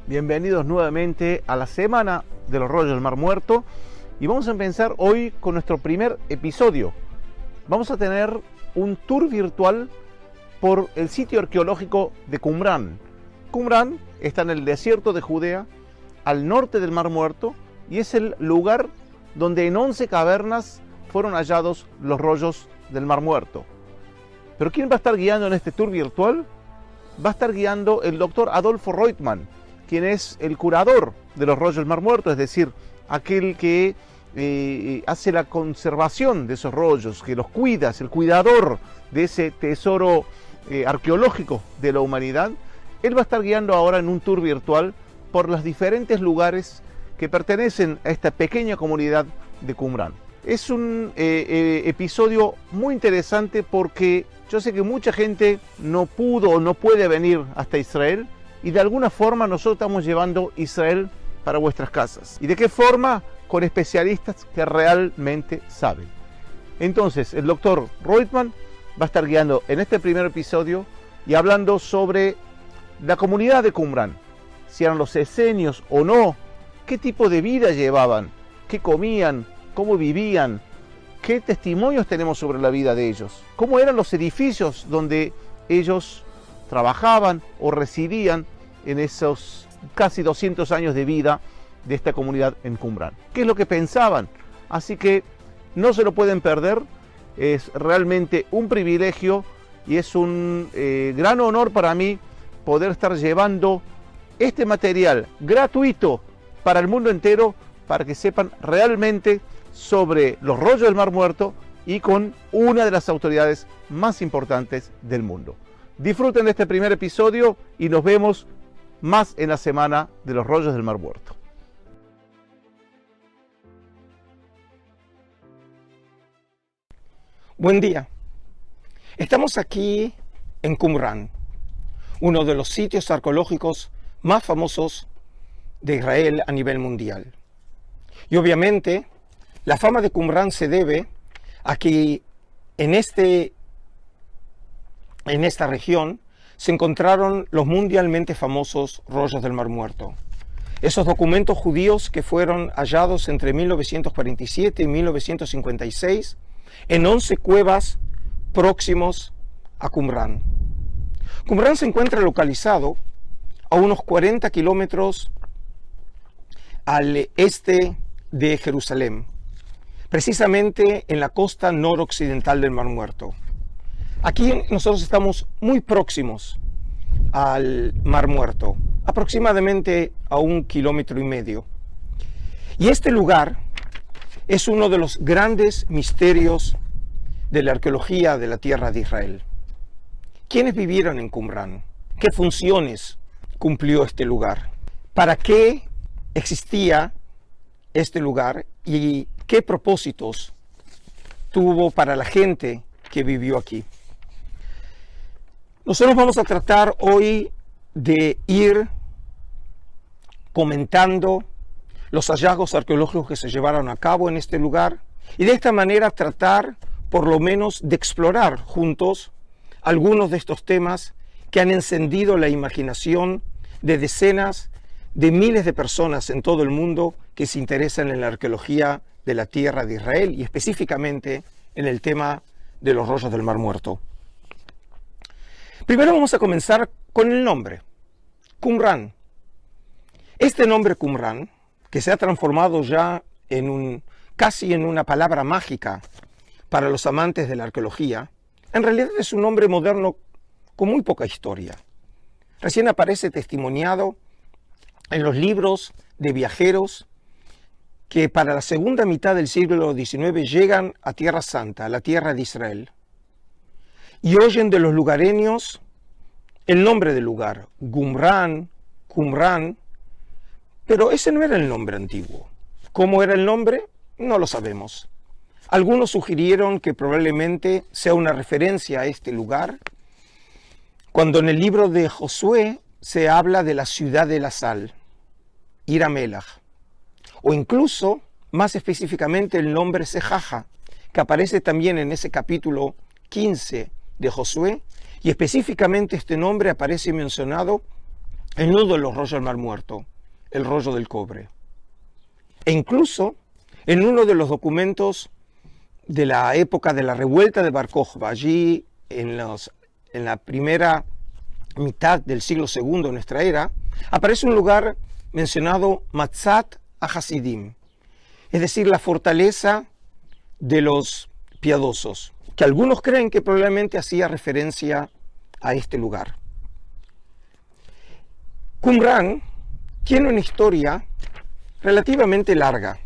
Bienvenidos nuevamente a la semana de los rollos del Mar Muerto y vamos a empezar hoy con nuestro primer episodio. Vamos a tener un tour virtual por el sitio arqueológico de Qumran. Qumran está en el desierto de Judea, al norte del Mar Muerto, y es el lugar donde en 11 cavernas fueron hallados los rollos del Mar Muerto. Pero ¿quién va a estar guiando en este tour virtual? Va a estar guiando el doctor Adolfo Reutemann, quien es el curador de los rollos del Mar Muerto, es decir, aquel que hace la conservación de esos rollos, que los cuida, es el cuidador de ese tesoro arqueológico de la humanidad. Él va a estar guiando ahora en un tour virtual por los diferentes lugares que pertenecen a esta pequeña comunidad de Qumran. Es un episodio muy interesante porque yo sé que mucha gente no pudo o no puede venir hasta Israel, y de alguna forma nosotros estamos llevando Israel para vuestras casas. ¿Y de qué forma? Con especialistas que realmente saben. Entonces, el doctor Reutemann va a estar guiando en este primer episodio y hablando sobre la comunidad de Qumran. Si eran los esenios o no, qué tipo de vida llevaban, qué comían, cómo vivían, qué testimonios tenemos sobre la vida de ellos, cómo eran los edificios donde ellos trabajaban o residían en esos casi 200 años de vida de esta comunidad en Qumran. ¿Qué es lo que pensaban? Así que no se lo pueden perder, es realmente un privilegio y es un gran honor para mí poder estar llevando este material gratuito para el mundo entero, para que sepan realmente sobre los rollos del Mar Muerto y con una de las autoridades más importantes del mundo. Disfruten de este primer episodio y nos vemos más en la semana de los rollos del Mar Muerto. Buen día. Estamos aquí en Qumran, uno de los sitios arqueológicos más famosos de Israel a nivel mundial. Y obviamente la fama de Qumran se debe a que en esta región se encontraron los mundialmente famosos rollos del Mar Muerto. Esos documentos judíos que fueron hallados entre 1947 y 1956 en 11 cuevas próximos a Qumran. Qumran se encuentra localizado a unos 40 kilómetros al este de Jerusalén, precisamente en la costa noroccidental del Mar Muerto. Aquí nosotros estamos muy próximos al Mar Muerto, aproximadamente a 1,5 kilómetros. Y este lugar es uno de los grandes misterios de la arqueología de la tierra de Israel. ¿Quiénes vivieron en Qumran? ¿Qué funciones cumplió este lugar? ¿Para qué existía este lugar? ¿Y qué propósitos tuvo para la gente que vivió aquí? Nosotros vamos a tratar hoy de ir comentando los hallazgos arqueológicos que se llevaron a cabo en este lugar y de esta manera tratar por lo menos de explorar juntos algunos de estos temas que han encendido la imaginación de decenas de miles de personas en todo el mundo que se interesan en la arqueología de la tierra de Israel y específicamente en el tema de los rollos del Mar Muerto. Primero vamos a comenzar con el nombre, Qumran. Este nombre Qumran, que se ha transformado ya casi en una palabra mágica para los amantes de la arqueología, en realidad es un nombre moderno con muy poca historia. Recién aparece testimoniado en los libros de viajeros que para la segunda mitad del siglo XIX llegan a Tierra Santa, a la tierra de Israel, y oyen de los lugareños el nombre del lugar, Qumran, pero ese no era el nombre antiguo. ¿Cómo era el nombre? No lo sabemos. Algunos sugirieron que probablemente sea una referencia a este lugar, cuando en el libro de Josué se habla de la ciudad de la sal, Ir Amelach, o incluso, más específicamente, el nombre Sejaja, que aparece también en ese capítulo 15 de Josué, y específicamente este nombre aparece mencionado en uno de los rollos del Mar Muerto, el rollo del cobre. E incluso en uno de los documentos de la época de la revuelta de Bar Kokhba, allí en la primera mitad del siglo II de nuestra era, aparece un lugar mencionado Matzat HaHasidim, es decir, la fortaleza de los piadosos, que algunos creen que probablemente hacía referencia a este lugar. Qumran tiene una historia relativamente larga.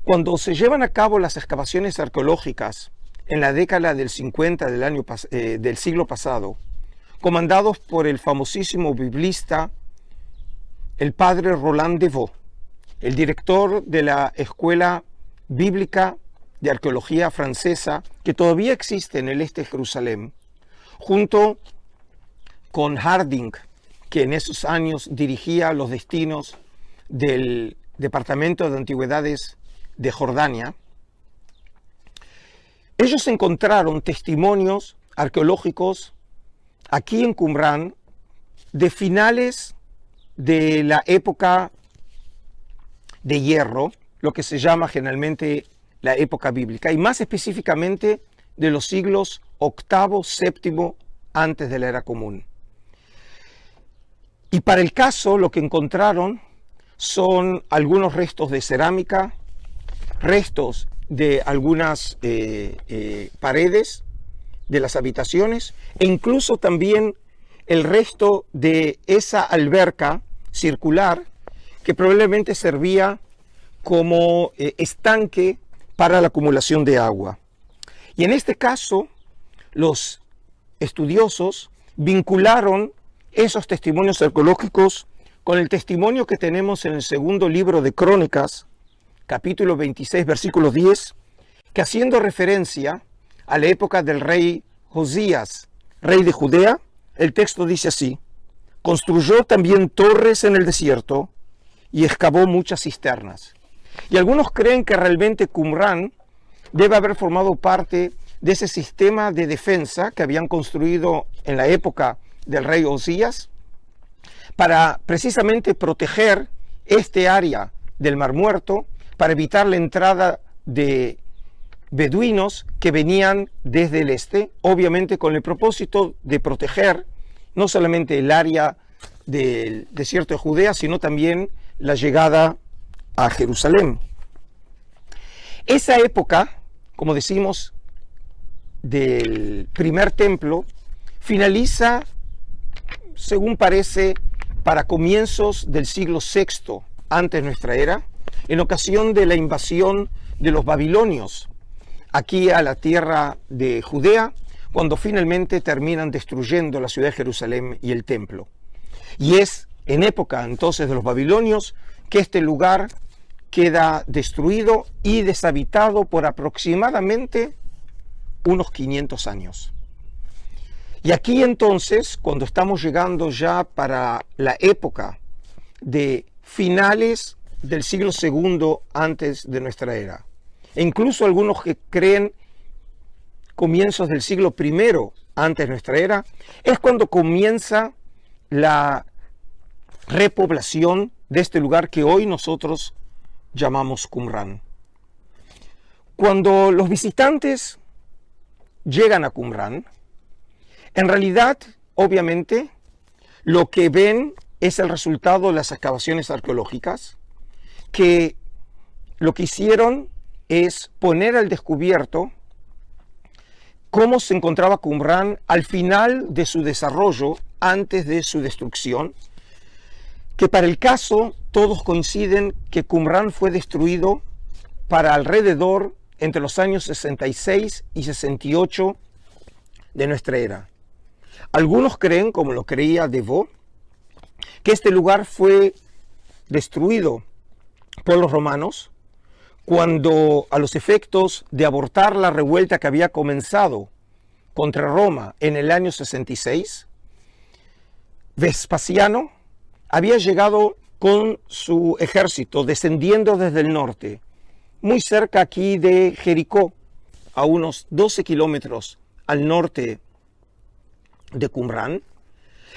Cuando se llevan a cabo las excavaciones arqueológicas en la década del 50 del siglo pasado, comandados por el famosísimo biblista, el padre Roland Devaux, el director de la Escuela Bíblica de Arqueología Francesa, que todavía existe en el este de Jerusalén, junto con Harding, que en esos años dirigía los destinos del Departamento de Antigüedades de Jordania. Ellos encontraron testimonios arqueológicos aquí en Qumran de finales de la época de hierro, lo que se llama generalmente la época bíblica, y más específicamente de los siglos VIII, VII antes de la era común. Y para el caso lo que encontraron son algunos restos de cerámica, restos de algunas paredes de las habitaciones e incluso también el resto de esa alberca circular que probablemente servía como estanque para la acumulación de agua. Y en este caso, los estudiosos vincularon esos testimonios arqueológicos con el testimonio que tenemos en el segundo libro de Crónicas, capítulo 26, versículo 10, que haciendo referencia a la época del rey Josías, rey de Judea, el texto dice así: construyó también torres en el desierto y excavó muchas cisternas. Y algunos creen que realmente Qumran debe haber formado parte de ese sistema de defensa que habían construido en la época del rey Josías para precisamente proteger este área del Mar Muerto, para evitar la entrada de beduinos que venían desde el este, obviamente con el propósito de proteger no solamente el área del desierto de Judea, sino también la llegada a Jerusalén. Esa época, como decimos, del primer templo, finaliza, según parece, para comienzos del siglo VI antes de nuestra era, en ocasión de la invasión de los babilonios aquí a la tierra de Judea, cuando finalmente terminan destruyendo la ciudad de Jerusalén y el templo. Y es en época entonces de los babilonios que este lugar queda destruido y deshabitado por aproximadamente unos 500 años. Y aquí entonces, cuando estamos llegando ya para la época de finales del siglo II antes de nuestra era, e incluso algunos que creen comienzos del siglo I antes de nuestra era, es cuando comienza la repoblación de este lugar que hoy nosotros llamamos Qumran. Cuando los visitantes llegan a Qumran, en realidad, obviamente, lo que ven es el resultado de las excavaciones arqueológicas, que lo que hicieron es poner al descubierto cómo se encontraba Qumran al final de su desarrollo, antes de su destrucción, que para el caso todos coinciden que Qumran fue destruido para alrededor entre los años 66 y 68 de nuestra era. Algunos creen, como lo creía Devaux, que este lugar fue destruido por los romanos cuando, a los efectos de abortar la revuelta que había comenzado contra Roma en el año 66, Vespasiano había llegado con su ejército descendiendo desde el norte, muy cerca aquí de Jericó, a unos 12 kilómetros al norte de Qumran,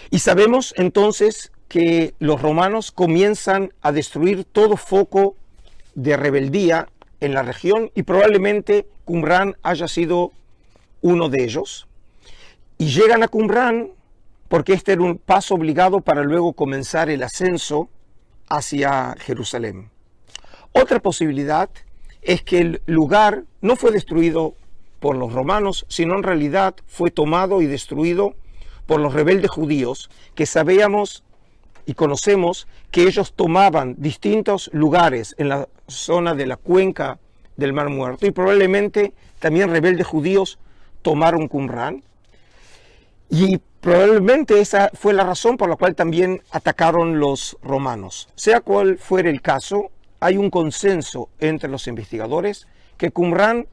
Y sabemos entonces que los romanos comienzan a destruir todo foco de rebeldía en la región y probablemente Qumrán haya sido uno de ellos. Y llegan a Qumrán porque este era un paso obligado para luego comenzar el ascenso hacia Jerusalén. Otra posibilidad es que el lugar no fue destruido por los romanos, sino en realidad fue tomado y destruido por los rebeldes judíos, que sabíamos y conocemos que ellos tomaban distintos lugares en la zona de la cuenca del Mar Muerto, y probablemente también rebeldes judíos tomaron Qumrán, y probablemente esa fue la razón por la cual también atacaron los romanos. Sea cual fuera el caso, hay un consenso entre los investigadores que Qumrán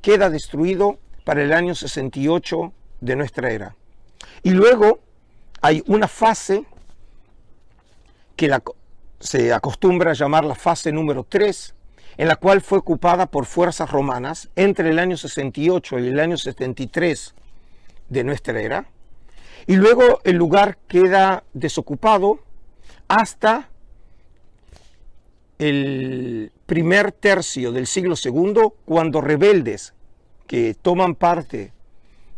queda destruido para el año 68 de nuestra era. Y luego hay una fase que se acostumbra a llamar la fase número 3, en la cual fue ocupada por fuerzas romanas entre el año 68 y el año 73 de nuestra era. Y luego el lugar queda desocupado hasta el primer tercio del siglo II, cuando rebeldes que toman parte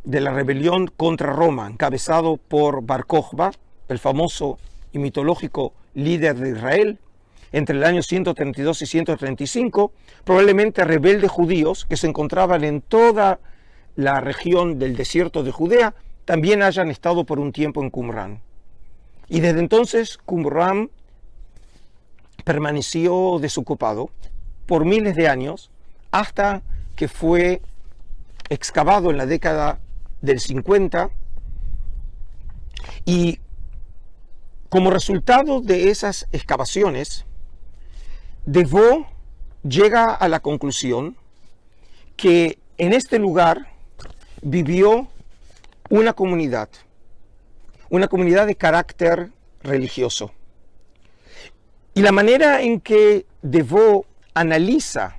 de la rebelión contra Roma, encabezado por Bar Kokhba, el famoso y mitológico líder de Israel, entre el año 132 y 135, probablemente rebeldes judíos que se encontraban en toda la región del desierto de Judea, también hayan estado por un tiempo en Qumrán. Y desde entonces Qumrán permaneció desocupado por miles de años, hasta que fue excavado en la década del 50, y como resultado de esas excavaciones, Devoe llega a la conclusión que en este lugar vivió una comunidad de carácter religioso. Y la manera en que Devoe analiza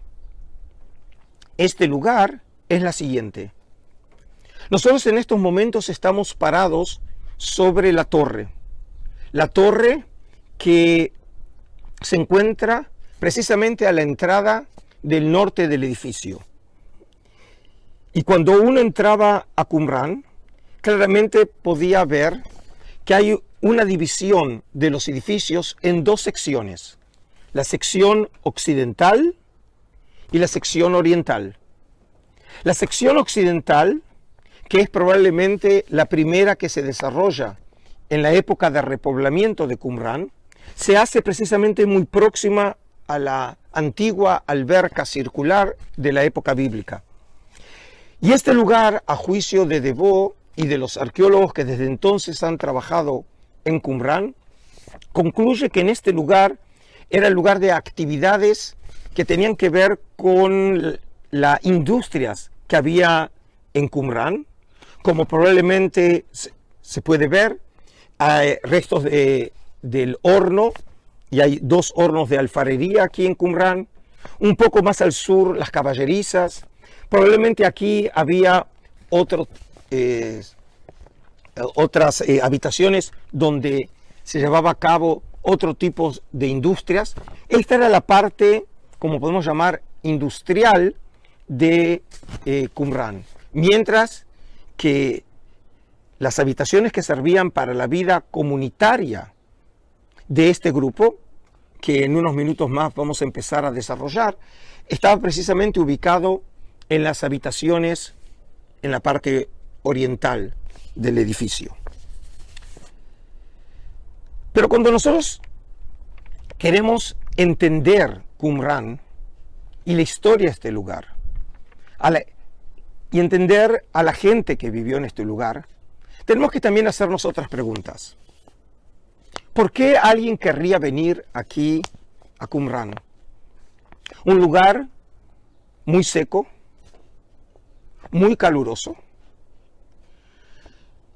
este lugar es la siguiente. Nosotros en estos momentos estamos parados sobre la torre que se encuentra precisamente a la entrada del norte del edificio. Y cuando uno entraba a Qumrán, claramente podía ver que hay una división de los edificios en dos secciones: la sección occidental y la sección oriental. La sección occidental, que es probablemente la primera que se desarrolla en la época de repoblamiento de Qumrán, se hace precisamente muy próxima a la antigua alberca circular de la época bíblica. Y este lugar, a juicio de Devoe y de los arqueólogos que desde entonces han trabajado en Qumrán, concluye que en este lugar era el lugar de actividades que tenían que ver con las industrias que había en Qumrán, como probablemente se puede ver. Hay restos del horno, y hay dos hornos de alfarería aquí en Qumrán. Un poco más al sur, las caballerizas. Probablemente aquí había otras habitaciones donde se llevaba a cabo otro tipo de industrias. Esta era la parte, como podemos llamar, industrial de Qumrán. Mientras que las habitaciones que servían para la vida comunitaria de este grupo, que en unos minutos más vamos a empezar a desarrollar, estaba precisamente ubicado en las habitaciones en la parte oriental del edificio. Pero cuando nosotros queremos entender Qumrán y la historia de este lugar, y entender a la gente que vivió en este lugar, tenemos que también hacernos otras preguntas. ¿Por qué alguien querría venir aquí a Qumrán? Un lugar muy seco, muy caluroso.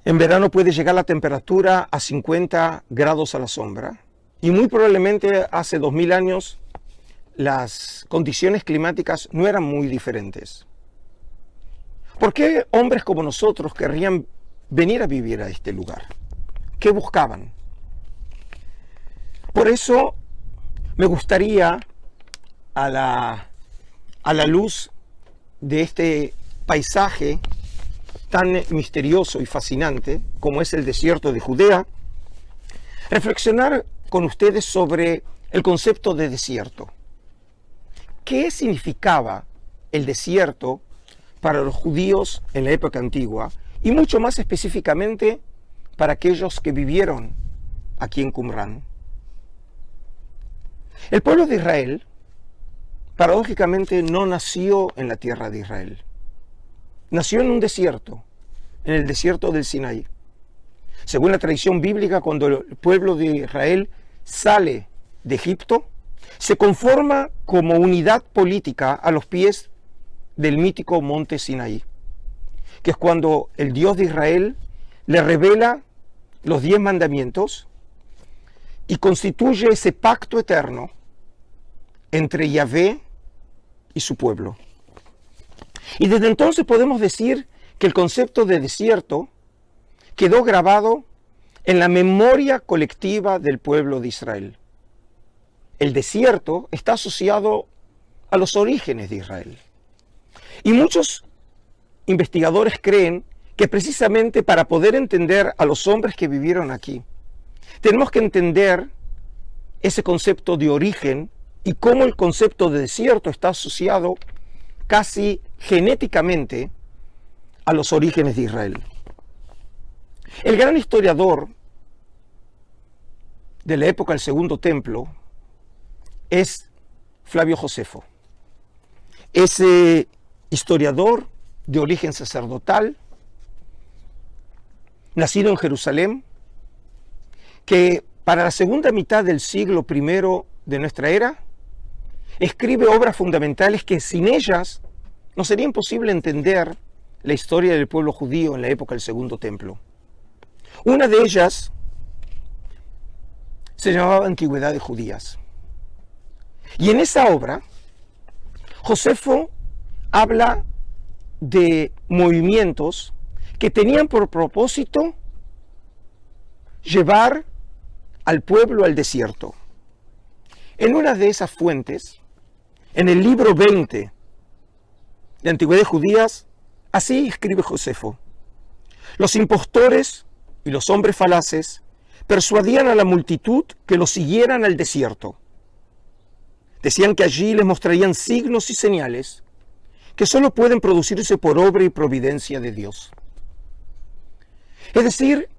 En verano puede llegar la temperatura a 50 grados a la sombra, y muy probablemente hace 2000 años las condiciones climáticas no eran muy diferentes. ¿Por qué hombres como nosotros querrían venir a vivir a este lugar? qué buscaban. Por eso me gustaría, a la luz de este paisaje tan misterioso y fascinante como es el desierto de Judea, reflexionar con ustedes sobre el concepto de desierto. ¿Qué significaba el desierto para los judíos en la época antigua y mucho más específicamente para aquellos que vivieron aquí en Qumrán? El pueblo de Israel, paradójicamente, no nació en la tierra de Israel. Nació en un desierto, en el desierto del Sinaí. Según la tradición bíblica, cuando el pueblo de Israel sale de Egipto, se conforma como unidad política a los pies del mítico monte Sinaí, que es cuando el Dios de Israel le revela los 10 mandamientos y constituye ese pacto eterno entre Yahvé y su pueblo. Y desde entonces podemos decir que el concepto de desierto quedó grabado en la memoria colectiva del pueblo de Israel. El desierto está asociado a los orígenes de Israel. Y muchos investigadores creen que precisamente para poder entender a los hombres que vivieron aquí, tenemos que entender ese concepto de origen y cómo el concepto de desierto está asociado casi genéticamente a los orígenes de Israel. El gran historiador de la época del Segundo Templo es Flavio Josefo. Ese historiador de origen sacerdotal, nacido en Jerusalén, que para la segunda mitad del siglo I de nuestra era, escribe obras fundamentales que sin ellas no sería imposible entender la historia del pueblo judío en la época del Segundo Templo. Una de ellas se llamaba Antigüedades Judías. Y en esa obra, Josefo habla de movimientos que tenían por propósito llevar al pueblo al desierto. En una de esas fuentes, en el libro 20 de Antigüedades Judías, así escribe Josefo: los impostores y los hombres falaces persuadían a la multitud que los siguieran al desierto. Decían que allí les mostrarían signos y señales que solo pueden producirse por obra y providencia de Dios. Es decir,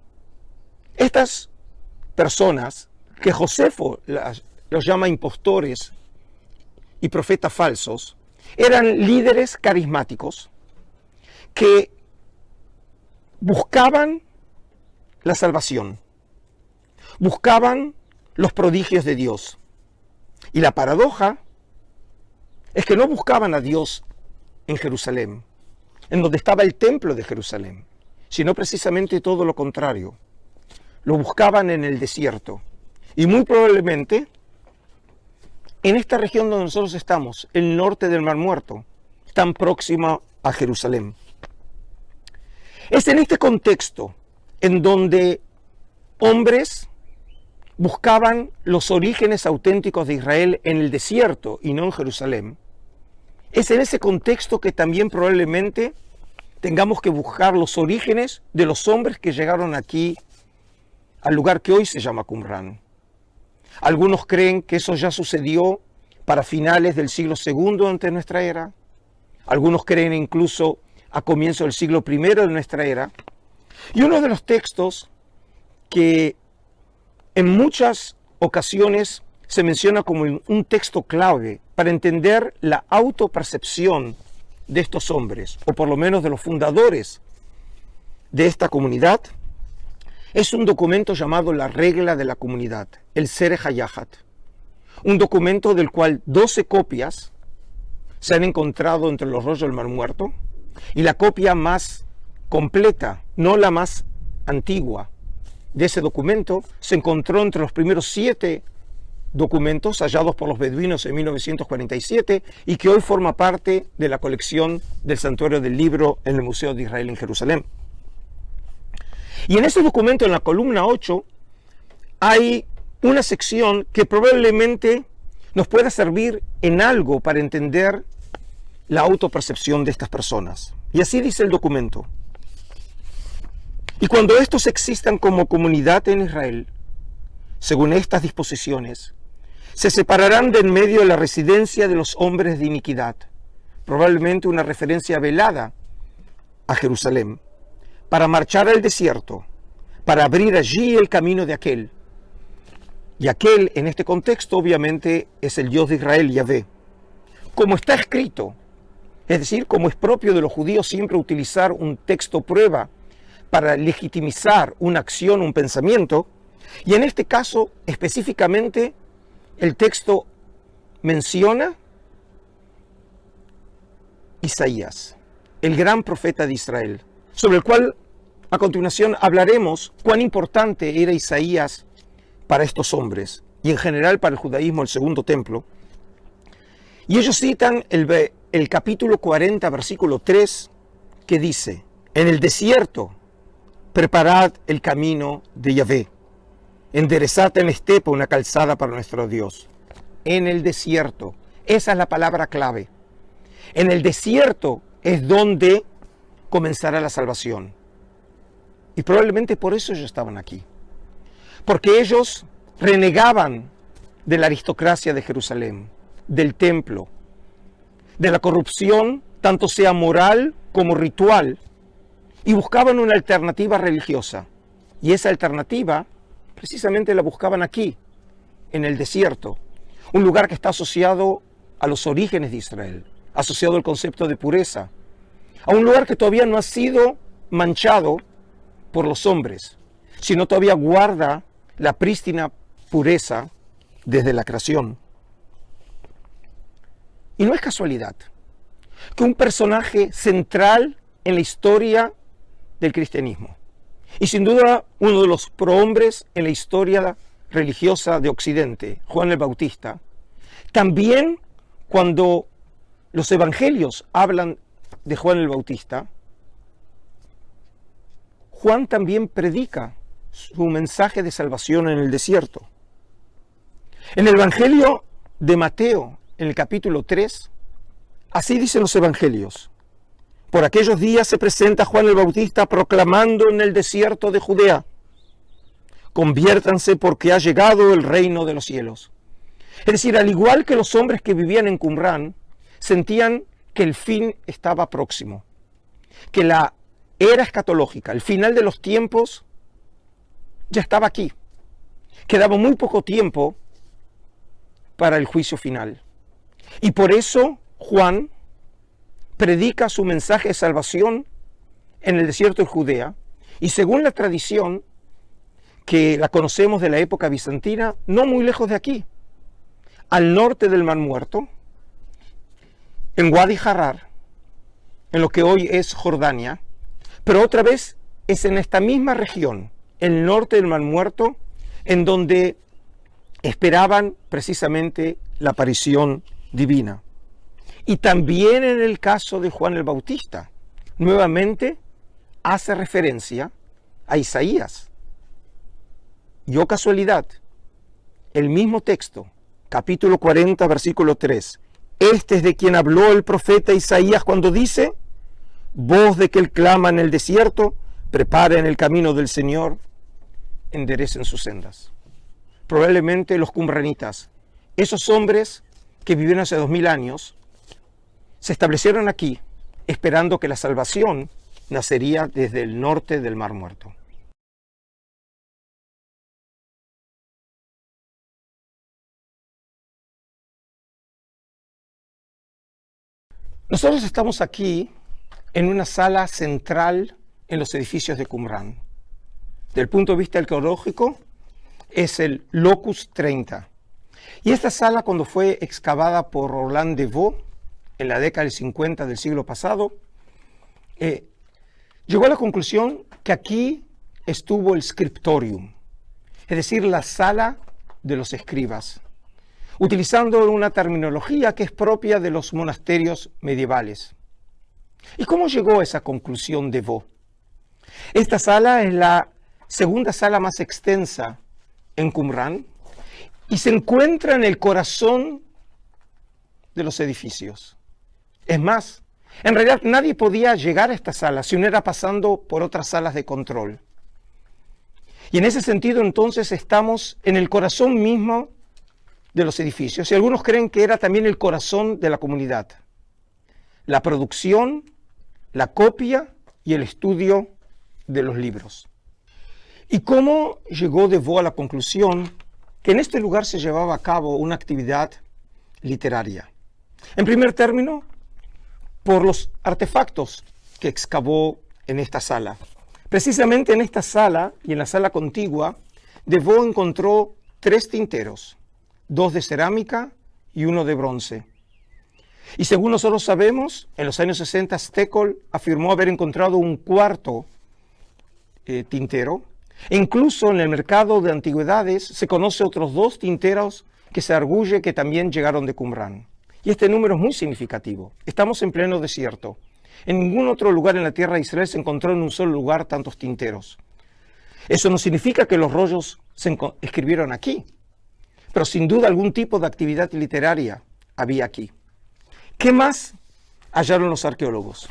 estas personas que Josefo los llama impostores y profetas falsos, eran líderes carismáticos que buscaban la salvación, buscaban los prodigios de Dios. Y la paradoja es que no buscaban a Dios en Jerusalén, en donde estaba el templo de Jerusalén, sino precisamente todo lo contrario. Lo buscaban en el desierto. Y muy probablemente en esta región donde nosotros estamos, el norte del Mar Muerto, tan próxima a Jerusalén. Es en este contexto en donde hombres buscaban los orígenes auténticos de Israel en el desierto y no en Jerusalén. Es en ese contexto que también probablemente tengamos que buscar los orígenes de los hombres que llegaron aquí al lugar que hoy se llama Qumrán. Algunos creen que eso ya sucedió para finales del siglo II antes de nuestra era. Algunos creen incluso a comienzo del siglo I de nuestra era. Y uno de los textos que en muchas ocasiones se menciona como un texto clave para entender la autopercepción de estos hombres, o por lo menos de los fundadores de esta comunidad, es un documento llamado la Regla de la Comunidad, el Serech HaYahat, un documento del cual 12 copias se han encontrado entre los rollos del Mar Muerto, y la copia más completa, no la más antigua, de ese documento se encontró entre los primeros 7 documentos hallados por los beduinos en 1947 y que hoy forma parte de la colección del Santuario del Libro en el Museo de Israel en Jerusalén. Y en ese documento, en la columna 8, hay una sección que probablemente nos pueda servir en algo para entender la autopercepción de estas personas. Y así dice el documento. Y cuando estos existan como comunidad en Israel, según estas disposiciones, se separarán de en medio de la residencia de los hombres de iniquidad, probablemente una referencia velada a Jerusalén, para marchar al desierto, para abrir allí el camino de aquel. Y aquel, en este contexto, obviamente, es el Dios de Israel, Yahvé. Como está escrito, es decir, como es propio de los judíos siempre utilizar un texto prueba para legitimizar una acción, un pensamiento, y en este caso, específicamente, el texto menciona Isaías, el gran profeta de Israel, sobre el cual a continuación hablaremos cuán importante era Isaías para estos hombres y en general para el judaísmo, el segundo templo. Y ellos citan el capítulo 40, versículo 3, que dice: en el desierto preparad el camino de Yahvé, enderezad en la estepa una calzada para nuestro Dios. En el desierto, esa es la palabra clave. En el desierto es donde comenzará la salvación. Y probablemente por eso ellos estaban aquí. Porque ellos renegaban de la aristocracia de Jerusalén, del templo, de la corrupción, tanto sea moral como ritual, y buscaban una alternativa religiosa. Y esa alternativa precisamente la buscaban aquí, en el desierto, un lugar que está asociado a los orígenes de Israel, asociado al concepto de pureza, a un lugar que todavía no ha sido manchado por los hombres, sino todavía guarda la prístina pureza desde la creación. Y no es casualidad que un personaje central en la historia del cristianismo, y sin duda uno de los prohombres en la historia religiosa de Occidente, Juan el Bautista, también cuando los evangelios hablan de Juan el Bautista, Juan también predica su mensaje de salvación en el desierto. En el Evangelio de Mateo, en el capítulo 3, así dicen los evangelios: por aquellos días se presenta Juan el Bautista proclamando en el desierto de Judea: conviértanse porque ha llegado el reino de los cielos. Es decir, al igual que los hombres que vivían en Qumrán, sentían que el fin estaba próximo, que la era escatológica, el final de los tiempos, ya estaba aquí. Quedaba muy poco tiempo para el juicio final. Y por eso Juan predica su mensaje de salvación en el desierto de Judea, y según la tradición que la conocemos de la época bizantina, no muy lejos de aquí, al norte del Mar Muerto, en Wadi Harar, en lo que hoy es Jordania, pero otra vez es en esta misma región, el norte del Mar Muerto, en donde esperaban precisamente la aparición divina. Y también en el caso de Juan el Bautista, nuevamente hace referencia a Isaías. Y oh casualidad, el mismo texto, capítulo 40, versículo 3, este es de quien habló el profeta Isaías cuando dice: voz de que él clama en el desierto, preparen el camino del Señor, enderecen sus sendas. Probablemente los qumranitas, esos hombres que vivieron hace 2000 años, se establecieron aquí esperando que la salvación nacería desde el norte del Mar Muerto. Nosotros estamos aquí en una sala central en los edificios de Qumrán. Del punto de vista arqueológico, es el Locus 30. Y esta sala, cuando fue excavada por Roland de Vaux en la década del 50 del siglo pasado, llegó a la conclusión que aquí estuvo el scriptorium, es decir, la sala de los escribas, utilizando una terminología que es propia de los monasterios medievales. ¿Y cómo llegó a esa conclusión de Vaux? Esta sala es la segunda sala más extensa en Qumrán y se encuentra en el corazón de los edificios. Es más, en realidad nadie podía llegar a esta sala si no era pasando por otras salas de control. Y en ese sentido entonces estamos en el corazón mismo de los edificios y algunos creen que era también el corazón de la comunidad. La producción, la copia y el estudio de los libros. ¿Y cómo llegó De Vaux a la conclusión que en este lugar se llevaba a cabo una actividad literaria? En primer término, por los artefactos que excavó en esta sala. Precisamente en esta sala y en la sala contigua, De Vaux encontró 3 tinteros, 2 de cerámica y 1 de bronce. Y según nosotros sabemos, en los años 60 Stekel afirmó haber encontrado un 4º tintero. E incluso en el mercado de antigüedades se conoce otros 2 tinteros que se arguye que también llegaron de Qumrán. Y este número es muy significativo. Estamos en pleno desierto. En ningún otro lugar en la tierra de Israel se encontró en un solo lugar tantos tinteros. Eso no significa que los rollos se escribieron aquí, pero sin duda algún tipo de actividad literaria había aquí. ¿Qué más hallaron los arqueólogos?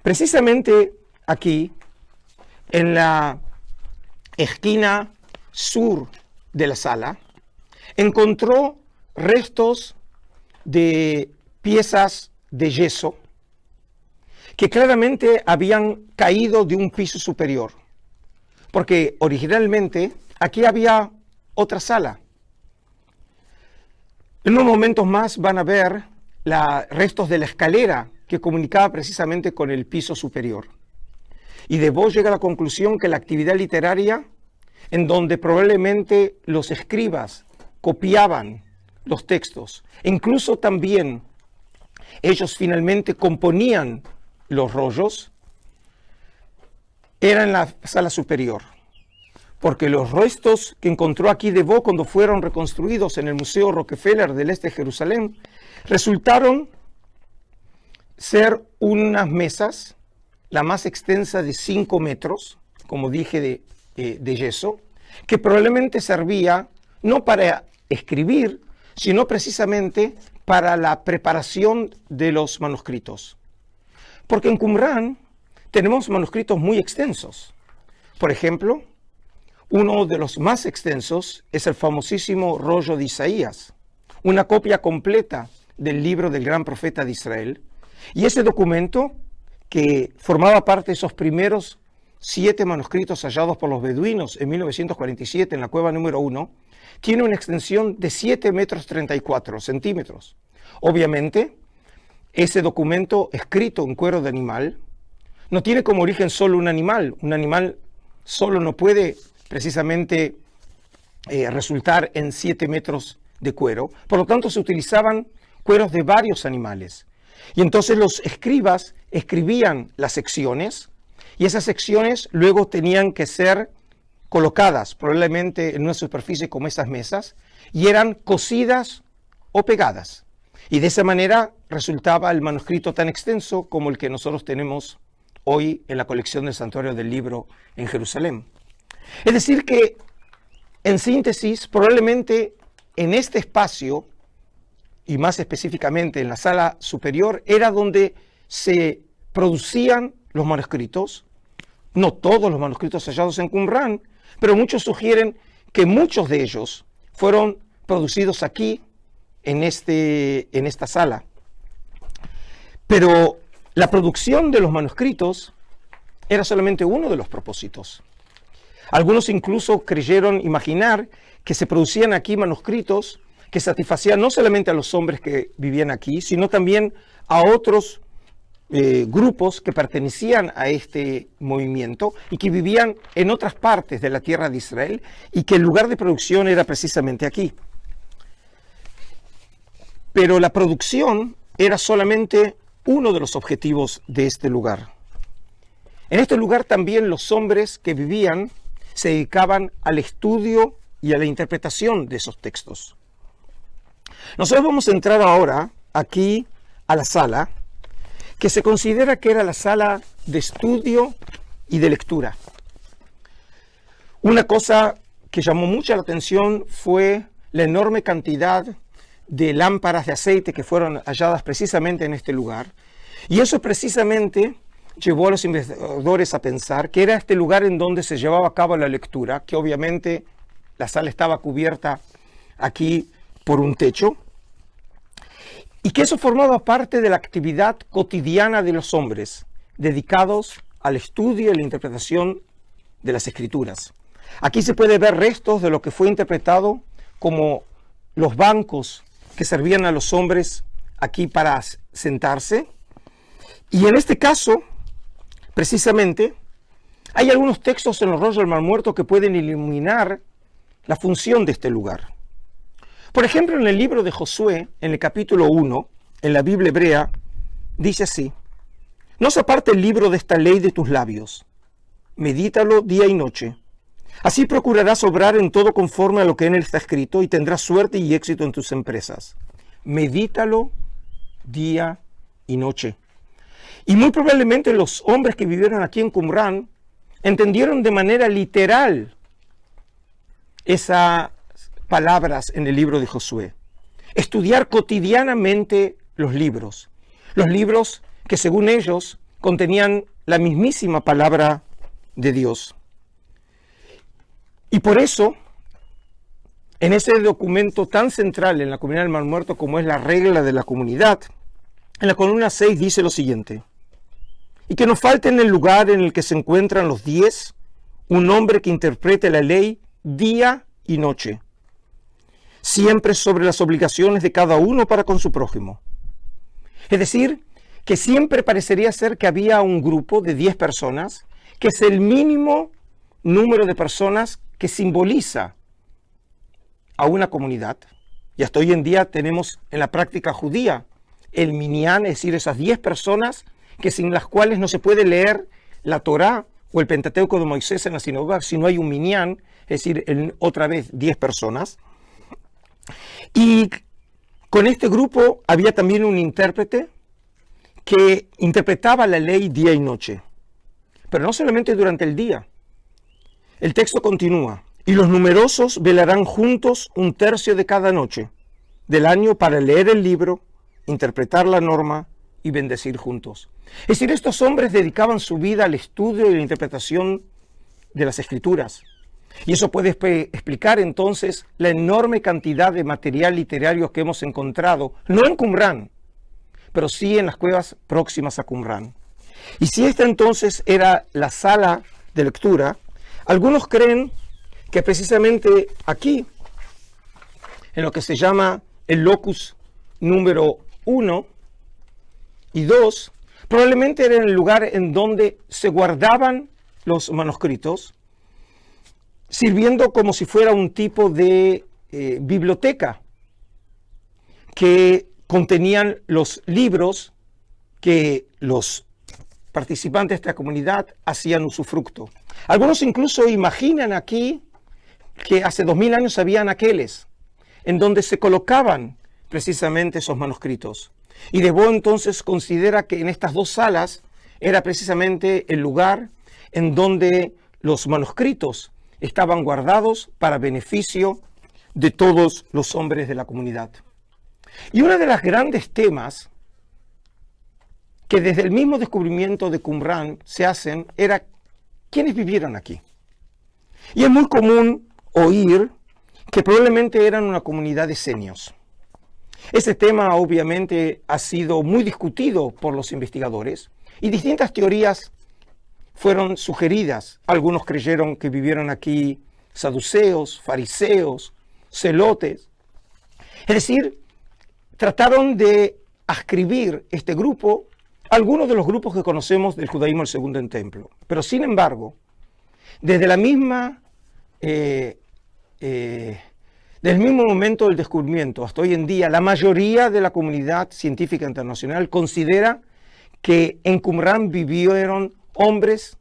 Precisamente aquí, en la esquina sur de la sala, encontró restos de piezas de yeso que claramente habían caído de un piso superior, porque originalmente aquí había otra sala. En unos momentos más van a ver restos de la escalera que comunicaba precisamente con el piso superior. Y De Vaux llega a la conclusión que la actividad literaria, en donde probablemente los escribas copiaban los textos, e incluso también ellos finalmente componían los rollos, era en la sala superior, porque los restos que encontró aquí De Vaux cuando fueron reconstruidos en el Museo Rockefeller del este de Jerusalén, resultaron ser unas mesas, la más extensa de 5 metros, como dije, de yeso, que probablemente servía no para escribir, sino precisamente para la preparación de los manuscritos. Porque en Qumrán tenemos manuscritos muy extensos. Por ejemplo, uno de los más extensos es el famosísimo rollo de Isaías, una copia completa del libro del gran profeta de Israel. Y ese documento, que formaba parte de esos primeros 7 manuscritos hallados por los beduinos en 1947 en la cueva número 1, tiene una extensión de 7 metros 34 centímetros. Obviamente, ese documento escrito en cuero de animal no tiene como origen solo un animal. Un animal solo no puede precisamente resultar en 7 metros de cuero. Por lo tanto, se utilizaban cueros de varios animales. Y entonces los escribas escribían las secciones y esas secciones luego tenían que ser colocadas probablemente en una superficie como esas mesas y eran cosidas o pegadas. Y de esa manera resultaba el manuscrito tan extenso como el que nosotros tenemos hoy en la colección del Santuario del Libro en Jerusalén. Es decir que, en síntesis, probablemente en este espacio, y más específicamente en la sala superior, era donde se producían los manuscritos. No todos los manuscritos hallados en Qumrán, pero muchos sugieren que muchos de ellos fueron producidos aquí, en esta sala. Pero la producción de los manuscritos era solamente uno de los propósitos. Algunos incluso creyeron imaginar que se producían aquí manuscritos que satisfacían no solamente a los hombres que vivían aquí, sino también a otros grupos que pertenecían a este movimiento y que vivían en otras partes de la tierra de Israel y que el lugar de producción era precisamente aquí. Pero la producción era solamente uno de los objetivos de este lugar. En este lugar también los hombres que vivían se dedicaban al estudio y a la interpretación de esos textos. Nosotros vamos a entrar ahora aquí a la sala, que se considera que era la sala de estudio y de lectura. Una cosa que llamó mucho la atención fue la enorme cantidad de lámparas de aceite que fueron halladas precisamente en este lugar. Y eso precisamente llevó a los investigadores a pensar que era este lugar en donde se llevaba a cabo la lectura, que obviamente la sala estaba cubierta aquí por un techo, y que eso formaba parte de la actividad cotidiana de los hombres, dedicados al estudio y la interpretación de las Escrituras. Aquí se puede ver restos de lo que fue interpretado como los bancos que servían a los hombres aquí para sentarse. Y en este caso, precisamente, hay algunos textos en los rollos del Mar Muerto que pueden iluminar la función de este lugar. Por ejemplo, en el libro de Josué, en el capítulo 1, en la Biblia hebrea, dice así: no se aparte el libro de esta ley de tus labios, medítalo día y noche. Así procurarás obrar en todo conforme a lo que en él está escrito y tendrás suerte y éxito en tus empresas. Medítalo día y noche. Y muy probablemente los hombres que vivieron aquí en Qumrán entendieron de manera literal esas palabras en el libro de Josué. Estudiar cotidianamente los libros que según ellos contenían la mismísima palabra de Dios. Y por eso, en ese documento tan central en la comunidad del Mar Muerto como es la regla de la comunidad, en la columna 6 dice lo siguiente: y que no falte en el lugar en el que se encuentran los 10 un hombre que interprete la ley día y noche, siempre sobre las obligaciones de cada uno para con su prójimo. Es decir, que siempre parecería ser que había un grupo de 10 personas, que es el mínimo número de personas que simboliza a una comunidad. Y hasta hoy en día tenemos en la práctica judía el minyan, es decir, esas 10 personas que sin las cuales no se puede leer la Torá o el Pentateuco de Moisés en la sinagoga si no hay un minyan, es decir, otra vez 10 personas. Y con este grupo había también un intérprete que interpretaba la ley día y noche, pero no solamente durante el día. El texto continúa: y los numerosos velarán juntos un tercio de cada noche del año para leer el libro, interpretar la norma y bendecir juntos. Es decir, estos hombres dedicaban su vida al estudio y la interpretación de las Escrituras. Y eso puede explicar entonces la enorme cantidad de material literario que hemos encontrado, no en Qumrán, pero sí en las cuevas próximas a Qumrán. Y si esta entonces era la sala de lectura, algunos creen que precisamente aquí, en lo que se llama el locus número 1 y 2, probablemente era el lugar en donde se guardaban los manuscritos, sirviendo como si fuera un tipo de biblioteca que contenían los libros que los participantes de esta comunidad hacían usufructo. Algunos incluso imaginan aquí que hace 2000 años había anaqueles en donde se colocaban precisamente esos manuscritos. Y De Bo entonces considera que en estas dos salas era precisamente el lugar en donde los manuscritos estaban guardados para beneficio de todos los hombres de la comunidad. Y uno de los grandes temas que desde el mismo descubrimiento de Qumrán se hacen era quiénes vivieron aquí. Y es muy común oír que probablemente eran una comunidad de senios. Ese tema obviamente ha sido muy discutido por los investigadores y distintas teorías fueron sugeridas. Algunos creyeron que vivieron aquí saduceos, fariseos, celotes. Es decir, trataron de ascribir este grupo a algunos de los grupos que conocemos del judaísmo del Segundo Templo. Pero sin embargo, desde la misma del mismo momento del descubrimiento hasta hoy en día, la mayoría de la comunidad científica internacional considera que en Qumrán vivieron hombres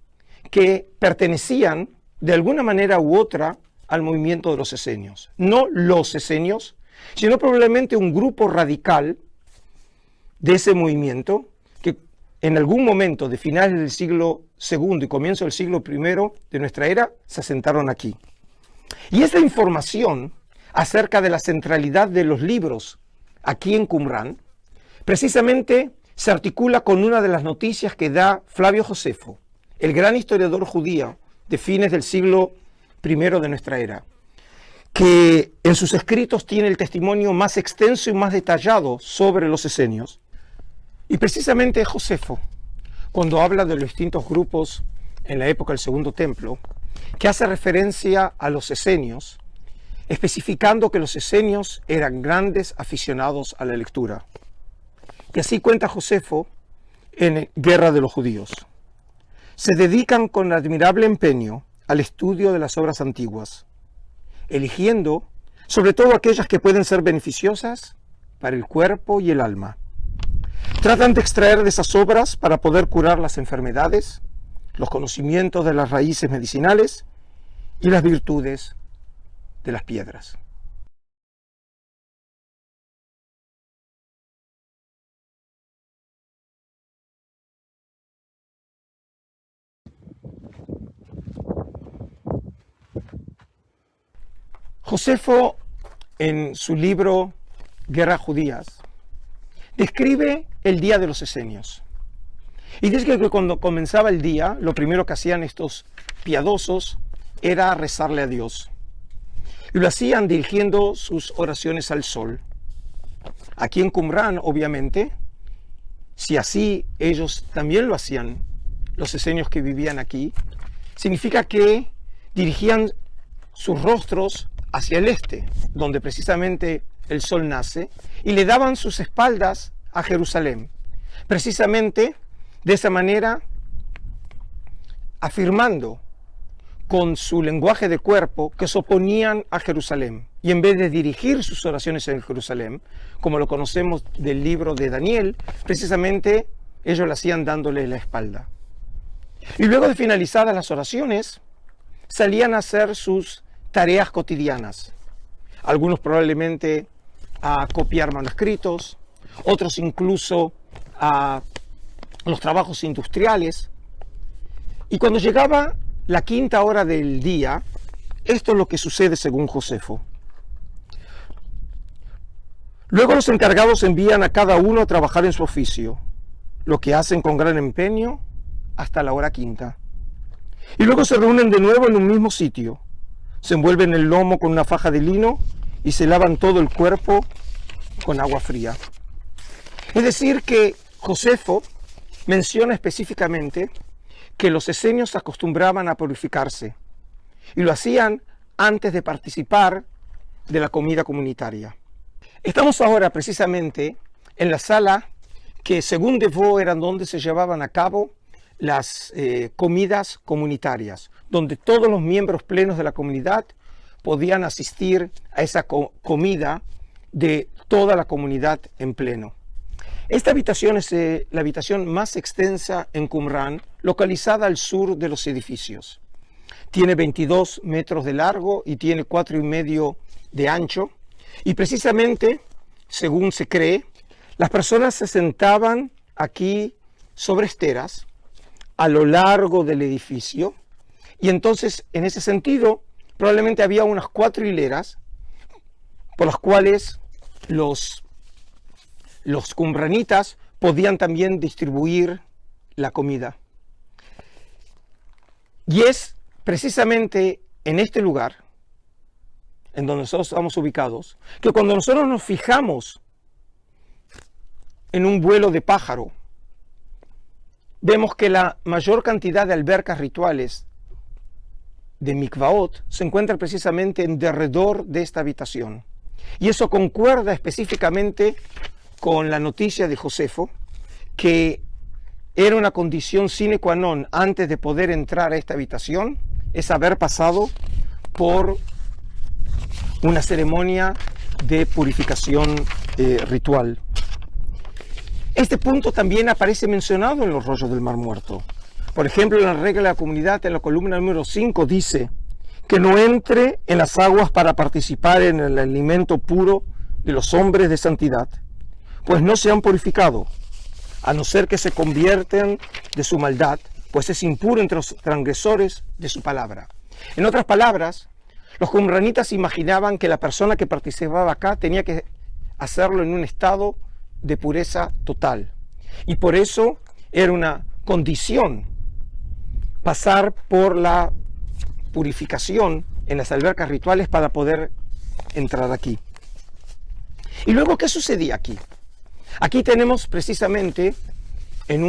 que pertenecían de alguna manera u otra al movimiento de los esenios. No los esenios, sino probablemente un grupo radical de ese movimiento que en algún momento de finales del siglo II y comienzo del siglo I de nuestra era se asentaron aquí. Y esta información acerca de la centralidad de los libros aquí en Qumrán, precisamente se articula con una de las noticias que da Flavio Josefo, el gran historiador judío de fines del siglo I de nuestra era, que en sus escritos tiene el testimonio más extenso y más detallado sobre los esenios. Y precisamente Josefo, cuando habla de los distintos grupos en la época del Segundo Templo, que hace referencia a los esenios, especificando que los esenios eran grandes aficionados a la lectura. Y así cuenta Josefo en Guerra de los Judíos. Se dedican con admirable empeño al estudio de las obras antiguas, eligiendo sobre todo aquellas que pueden ser beneficiosas para el cuerpo y el alma. Tratan de extraer de esas obras para poder curar las enfermedades, los conocimientos de las raíces medicinales y las virtudes de las piedras. Josefo, en su libro Guerras Judías, describe el día de los esenios. Y dice que cuando comenzaba el día, lo primero que hacían estos piadosos era rezarle a Dios. Y lo hacían dirigiendo sus oraciones al sol. Aquí en Qumrán, obviamente, si así ellos también lo hacían, los esenios que vivían aquí, significa que dirigían sus rostros hacia el este, donde precisamente el sol nace, y le daban sus espaldas a Jerusalén. Precisamente de esa manera, afirmando con su lenguaje de cuerpo que se oponían a Jerusalén. Y en vez de dirigir sus oraciones en Jerusalén, como lo conocemos del libro de Daniel, precisamente ellos lo hacían dándole la espalda. Y luego de finalizadas las oraciones, salían a hacer sus tareas cotidianas. Algunos probablemente a copiar manuscritos, otros incluso a los trabajos industriales. Y cuando llegaba la quinta hora del día, esto es lo que sucede según Josefo. Luego los encargados envían a cada uno a trabajar en su oficio, lo que hacen con gran empeño hasta la hora quinta. Y luego se reúnen de nuevo en un mismo sitio, se envuelven el lomo con una faja de lino y se lavan todo el cuerpo con agua fría. Es decir, que Josefo menciona específicamente que los esenios se acostumbraban a purificarse y lo hacían antes de participar de la comida comunitaria. Estamos ahora precisamente en la sala que según Devaux eran donde se llevaban a cabo las comidas comunitarias, donde todos los miembros plenos de la comunidad podían asistir a esa comida de toda la comunidad en pleno. Esta habitación es la habitación más extensa en Qumrán, localizada al sur de los edificios. Tiene 22 metros de largo y tiene 4,5 de ancho. Y precisamente, según se cree, las personas se sentaban aquí sobre esteras a lo largo del edificio. Y entonces, en ese sentido, probablemente había unas 4 hileras por las cuales los qumranitas podían también distribuir la comida. Y es precisamente en este lugar, en donde nosotros estamos ubicados, que cuando nosotros nos fijamos en un vuelo de pájaro, vemos que la mayor cantidad de albercas rituales de mikvaot se encuentra precisamente en derredor de esta habitación. Y eso concuerda específicamente con la noticia de Josefo, que era una condición sine qua non antes de poder entrar a esta habitación, es haber pasado por una ceremonia de purificación ritual. Este punto también aparece mencionado en los rollos del Mar Muerto. Por ejemplo, en la regla de la comunidad, en la columna número 5, dice que no entre en las aguas para participar en el alimento puro de los hombres de santidad, pues no se han purificado, a no ser que se convierten de su maldad pues es impuro entre los transgresores de su palabra. En otras palabras, los qumranitas imaginaban que la persona que participaba acá tenía que hacerlo en un estado de pureza total. Y por eso era una condición pasar por la purificación en las albercas rituales para poder entrar aquí. Y luego, ¿qué sucedía aquí? Aquí tenemos precisamente en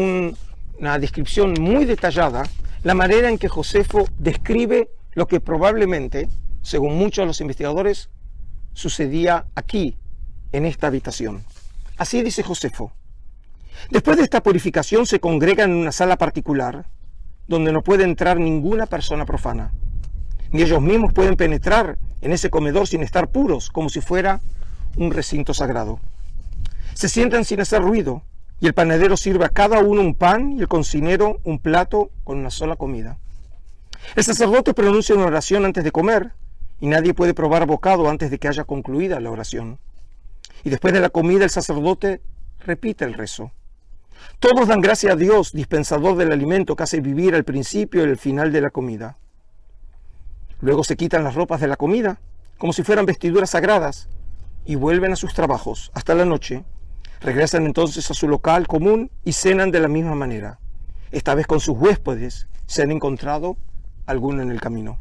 una descripción muy detallada la manera en que Josefo describe lo que probablemente, según muchos de los investigadores, sucedía aquí, en esta habitación. Así dice Josefo: después de esta purificación se congregan en una sala particular donde no puede entrar ninguna persona profana, ni ellos mismos pueden penetrar en ese comedor sin estar puros, como si fuera un recinto sagrado. Se sientan sin hacer ruido, y el panadero sirve a cada uno un pan y el cocinero un plato con una sola comida. El sacerdote pronuncia una oración antes de comer, y nadie puede probar bocado antes de que haya concluida la oración. Y después de la comida el sacerdote repite el rezo. Todos dan gracias a Dios, dispensador del alimento que hace vivir al principio y al final de la comida. Luego se quitan las ropas de la comida, como si fueran vestiduras sagradas, y vuelven a sus trabajos hasta la noche. Regresan entonces a su local común y cenan de la misma manera. Esta vez con sus huéspedes, se han encontrado alguno en el camino.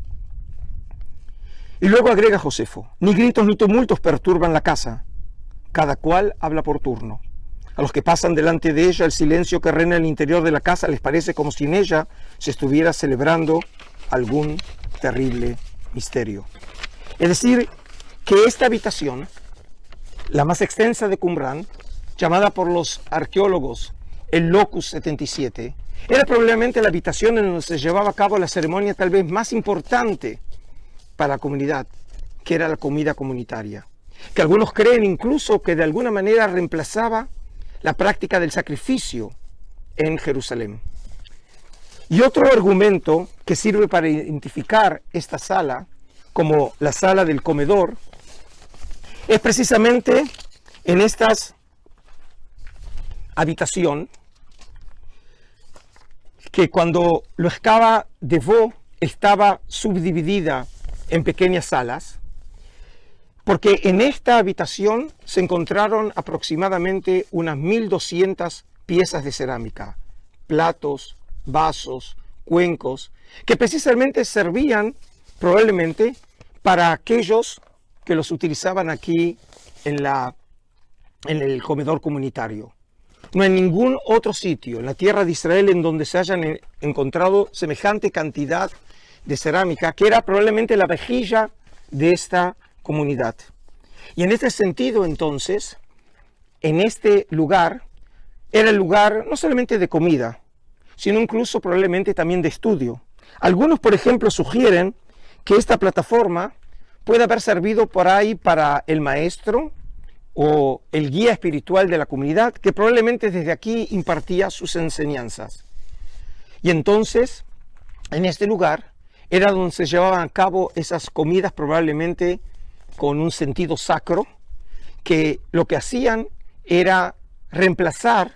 Y luego agrega Josefo: ni gritos ni tumultos perturban la casa. Cada cual habla por turno. A los que pasan delante de ella, el silencio que reina en el interior de la casa les parece como si en ella se estuviera celebrando algún terrible misterio. Es decir, que esta habitación, la más extensa de Qumrán, llamada por los arqueólogos el Locus 77, era probablemente la habitación en donde se llevaba a cabo la ceremonia tal vez más importante para la comunidad, que era la comida comunitaria, que algunos creen incluso que de alguna manera reemplazaba la práctica del sacrificio en Jerusalén. Y otro argumento que sirve para identificar esta sala como la sala del comedor es precisamente en esta habitación que cuando lo excava Devaux estaba subdividida en pequeñas salas, porque en esta habitación se encontraron aproximadamente unas 1.200 piezas de cerámica, platos, vasos, cuencos, que precisamente servían probablemente para aquellos que los utilizaban aquí en el comedor comunitario. No hay ningún otro sitio en la tierra de Israel en donde se hayan encontrado semejante cantidad de cerámica, que era probablemente la vajilla de esta comunidad. Y en este sentido, entonces, en este lugar, era el lugar no solamente de comida, sino incluso probablemente también de estudio. Algunos, por ejemplo, sugieren que esta plataforma puede haber servido por ahí para el maestro o el guía espiritual de la comunidad, que probablemente desde aquí impartía sus enseñanzas. Y entonces, en este lugar, era donde se llevaban a cabo esas comidas probablemente con un sentido sacro, que lo que hacían era reemplazar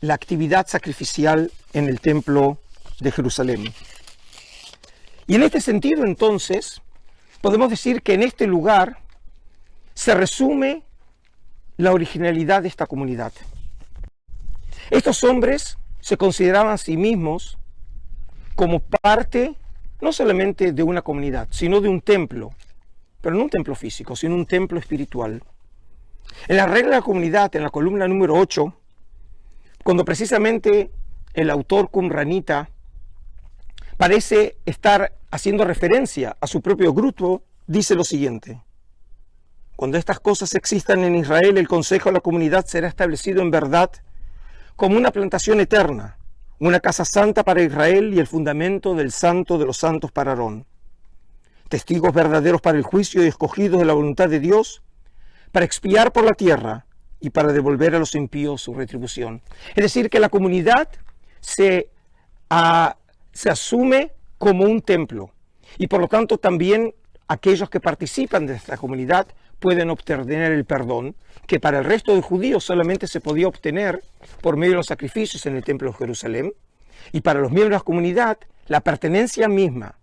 la actividad sacrificial en el templo de Jerusalén. Y en este sentido, entonces, podemos decir que en este lugar se resume la originalidad de esta comunidad. Estos hombres se consideraban a sí mismos como parte no solamente de una comunidad, sino de un templo, pero no un templo físico, sino un templo espiritual. En la regla de la comunidad, en la columna número 8, cuando precisamente el autor qumranita parece estar haciendo referencia a su propio grupo, dice lo siguiente: cuando estas cosas existan en Israel, el consejo de la comunidad será establecido en verdad como una plantación eterna, una casa santa para Israel y el fundamento del santo de los santos para Aarón. Testigos verdaderos para el juicio y escogidos de la voluntad de Dios, para expiar por la tierra y para devolver a los impíos su retribución. Es decir, que la comunidad se asume como un templo, y por lo tanto también aquellos que participan de esta comunidad pueden obtener el perdón, que para el resto de judíos solamente se podía obtener por medio de los sacrificios en el templo de Jerusalén, Y para los miembros de la comunidad, la pertenencia misma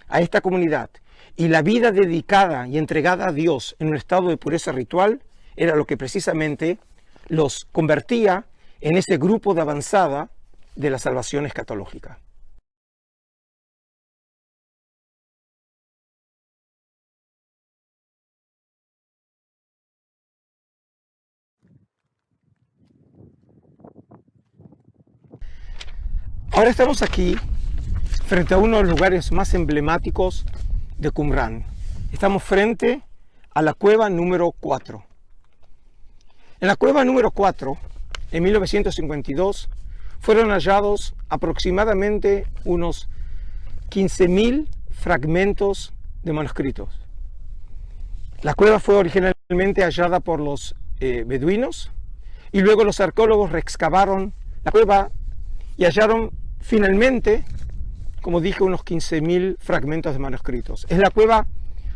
a esta comunidad y la vida dedicada y entregada a Dios en un estado de pureza ritual era lo que precisamente los convertía en ese grupo de avanzada de la salvación escatológica. Ahora estamos aquí frente a uno de los lugares más emblemáticos de Qumrán. Estamos frente a la cueva número 4. En la cueva número 4, en 1952, fueron hallados aproximadamente unos 15.000 fragmentos de manuscritos. La cueva fue originalmente hallada por los beduinos y luego los arqueólogos reexcavaron la cueva y hallaron finalmente, como dije, unos 15.000 fragmentos de manuscritos. Es la cueva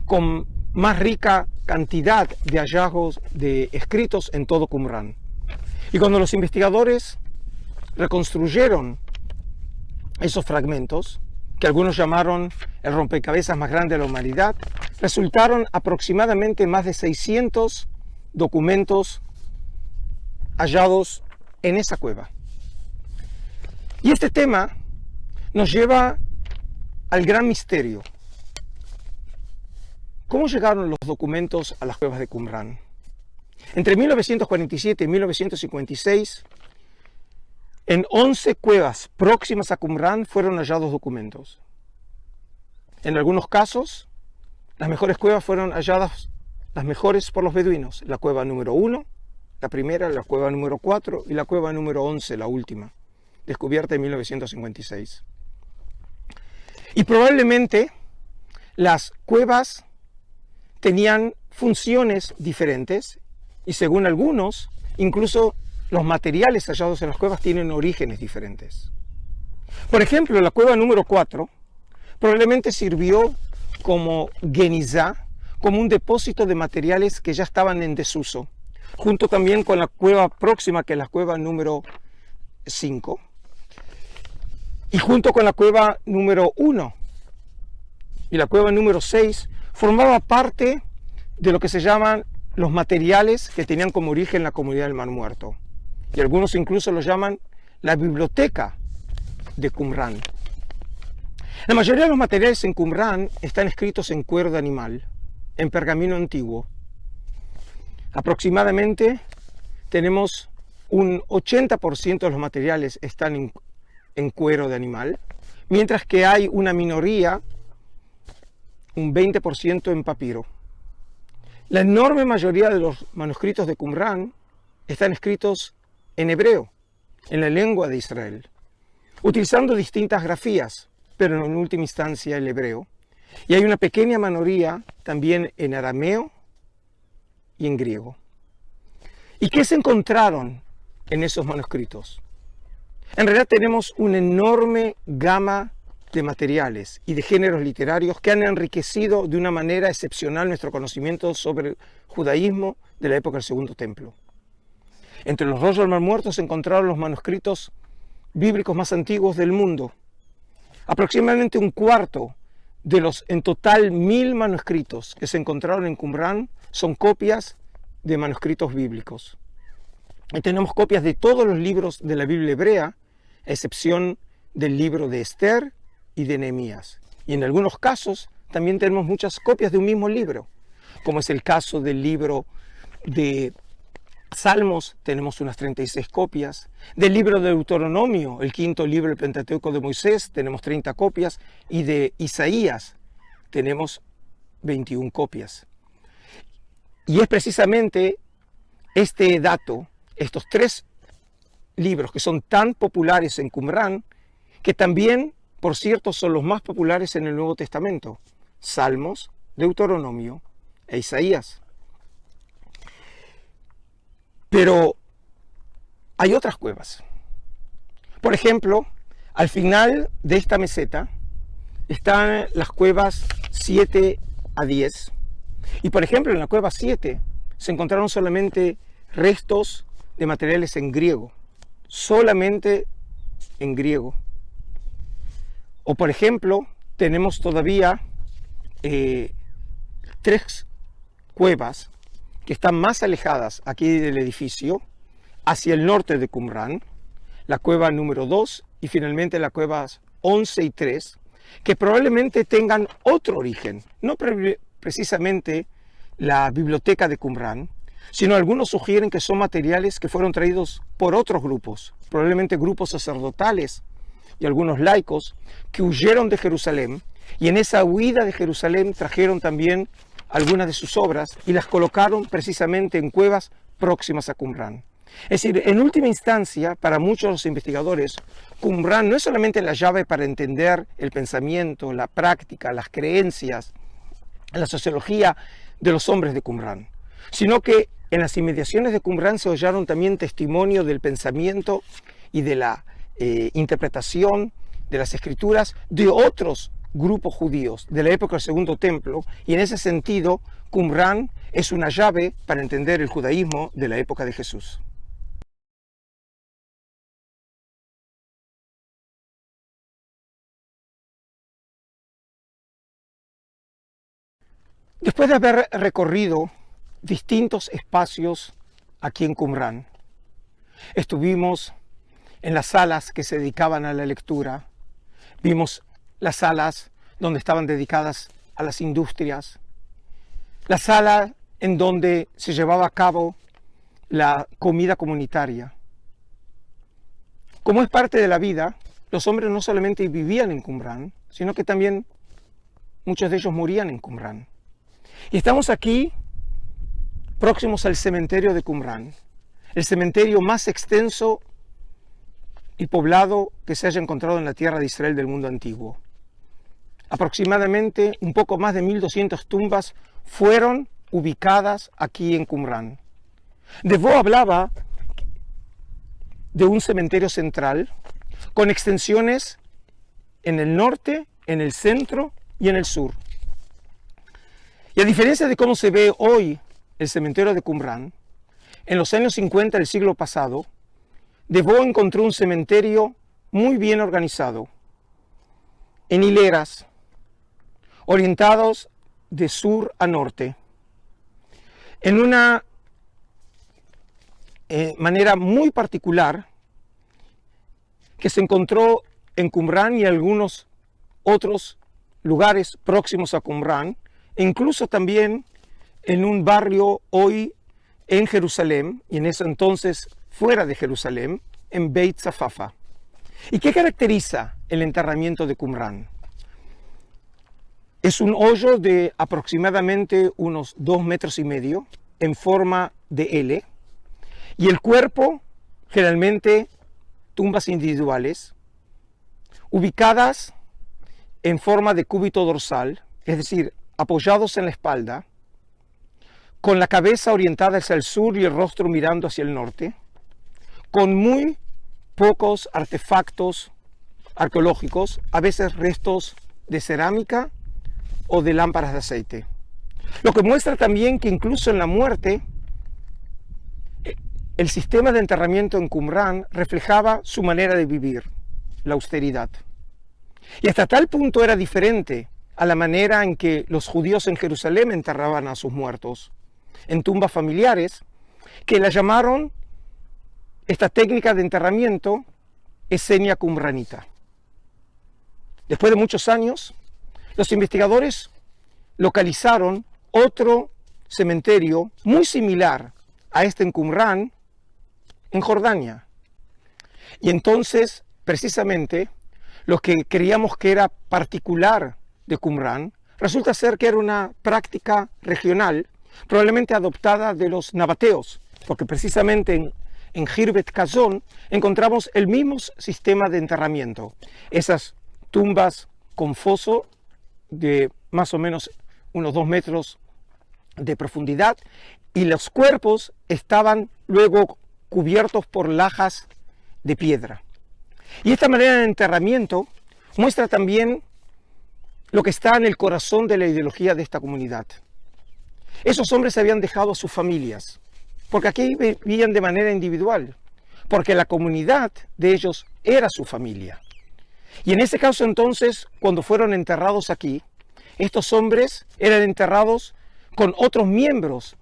con más rica cantidad de hallazgos de escritos en todo Qumrán. Y cuando los investigadores reconstruyeron esos fragmentos, que algunos llamaron el rompecabezas más grande de la humanidad, resultaron aproximadamente más de 600 documentos hallados en esa cueva. Y este tema nos lleva al gran misterio. ¿Cómo llegaron los documentos a las cuevas de Qumrán? Entre 1947 y 1956, en 11 cuevas próximas a Qumrán fueron hallados documentos. En algunos casos, las mejores cuevas fueron halladas, las mejores por los beduinos. La cueva número 1, la primera, la cueva número 4 y la cueva número 11, la última, descubierta en 1956. Y probablemente las cuevas tenían funciones diferentes y según algunos, incluso los materiales hallados en las cuevas tienen orígenes diferentes. Por ejemplo, la cueva número 4 probablemente sirvió como genizá, como un depósito de materiales que ya estaban en desuso, junto también con la cueva próxima, que es la cueva número 5, y junto con la cueva número 1 y la cueva número 6, formaba parte de lo que se llaman los materiales que tenían como origen la comunidad del Mar Muerto. Y algunos incluso lo llaman la biblioteca de Qumrán. La mayoría de los materiales en Qumrán están escritos en cuero de animal, en pergamino antiguo. Aproximadamente tenemos un 80% de los materiales están en cuero de animal, mientras que hay una minoría, un 20% en papiro. La enorme mayoría de los manuscritos de Qumrán están escritos en hebreo, en la lengua de Israel, utilizando distintas grafías, pero en última instancia el hebreo. Y hay una pequeña minoría también en arameo y en griego. ¿Y qué se encontraron en esos manuscritos? En realidad tenemos una enorme gama de materiales y de géneros literarios que han enriquecido de una manera excepcional nuestro conocimiento sobre el judaísmo de la época del Segundo Templo. Entre los rollos del Mar Muerto se encontraron los manuscritos bíblicos más antiguos del mundo. Aproximadamente un cuarto de los en total 1000 manuscritos que se encontraron en Qumrán son copias de manuscritos bíblicos. Y tenemos copias de todos los libros de la Biblia hebrea, a excepción del libro de Esther y de Nehemías. Y en algunos casos también tenemos muchas copias de un mismo libro, como es el caso del libro de Salmos, tenemos unas 36 copias. Del libro de Deuteronomio, el quinto libro del Pentateuco de Moisés, tenemos 30 copias. Y de Isaías tenemos 21 copias. Y es precisamente este dato, estos 3 libros que son tan populares en Qumrán, que también, por cierto, son los más populares en el Nuevo Testamento: Salmos, Deuteronomio e Isaías. Pero hay otras cuevas. Por ejemplo, al final de esta meseta están las cuevas 7 a 10. Y por ejemplo, en la cueva 7 se encontraron solamente restos de materiales en griego. Solamente en griego. O por ejemplo, tenemos todavía 3 cuevas que están más alejadas aquí del edificio, hacia el norte de Qumran, la cueva número 2 y finalmente las cuevas 11 y 3, que probablemente tengan otro origen, no precisamente la biblioteca de Qumran, sino algunos sugieren que son materiales que fueron traídos por otros grupos, probablemente grupos sacerdotales y algunos laicos que huyeron de Jerusalén, y en esa huida de Jerusalén trajeron también algunas de sus obras y las colocaron precisamente en cuevas próximas a Qumran. Es decir, en última instancia, para muchos de los investigadores, Qumran no es solamente la llave para entender el pensamiento, la práctica, las creencias, la sociología de los hombres de Qumran, sino que en las inmediaciones de Qumran se hallaron también testimonio del pensamiento y de la interpretación de las escrituras de otros grupos judíos de la época del Segundo Templo, y en ese sentido Qumran es una llave para entender el judaísmo de la época de Jesús. Después de haber recorrido distintos espacios aquí en Qumran, estuvimos en las salas que se dedicaban a la lectura, vimos las salas donde estaban dedicadas a las industrias, la sala en donde se llevaba a cabo la comida comunitaria. Como es parte de la vida, los hombres no solamente vivían en Qumran, sino que también muchos de ellos morían en Qumran. Y estamos aquí próximos al cementerio de Qumran, el cementerio más extenso y poblado que se haya encontrado en la tierra de Israel del mundo antiguo. Aproximadamente un poco más de 1200 tumbas fueron ubicadas aquí en Qumran. Devoe hablaba de un cementerio central con extensiones en el norte, en el centro y en el sur. Y a diferencia de cómo se ve hoy el cementerio de Qumran, en los años 50 del siglo pasado, Devoe encontró un cementerio muy bien organizado, en hileras, orientados de sur a norte, en una manera muy particular que se encontró en Qumran y en algunos otros lugares próximos a Qumran, e incluso también en un barrio hoy en Jerusalén, y en ese entonces fuera de Jerusalén, en Beit Zafafa. ¿Y qué caracteriza el enterramiento de Qumran? Es un hoyo de aproximadamente unos 2,5 metros en forma de L, y el cuerpo, generalmente tumbas individuales, ubicadas en forma de cúbito dorsal, es decir, apoyados en la espalda, con la cabeza orientada hacia el sur y el rostro mirando hacia el norte, con muy pocos artefactos arqueológicos, a veces restos de cerámica o de lámparas de aceite. Lo que muestra también que incluso en la muerte, el sistema de enterramiento en Qumran reflejaba su manera de vivir, la austeridad. Y hasta tal punto era diferente a la manera en que los judíos en Jerusalén enterraban a sus muertos, en tumbas familiares, que la llamaron esta técnica de enterramiento esenia qumranita. Después de muchos años, los investigadores localizaron otro cementerio muy similar a este en Qumran, en Jordania. Y entonces, precisamente, lo que creíamos que era particular de Qumran, resulta ser que era una práctica regional, probablemente adoptada de los nabateos, porque precisamente en Khirbet Kazon encontramos el mismo sistema de enterramiento. Esas tumbas con foso de más o menos unos 2 metros de profundidad, y los cuerpos estaban luego cubiertos por lajas de piedra. Y esta manera de enterramiento muestra también lo que está en el corazón de la ideología de esta comunidad. Esos hombres habían dejado a sus familias, porque aquí vivían de manera individual, porque la comunidad de ellos era su familia. Y en ese caso entonces, cuando fueron enterrados aquí, estos hombres eran enterrados con otros miembros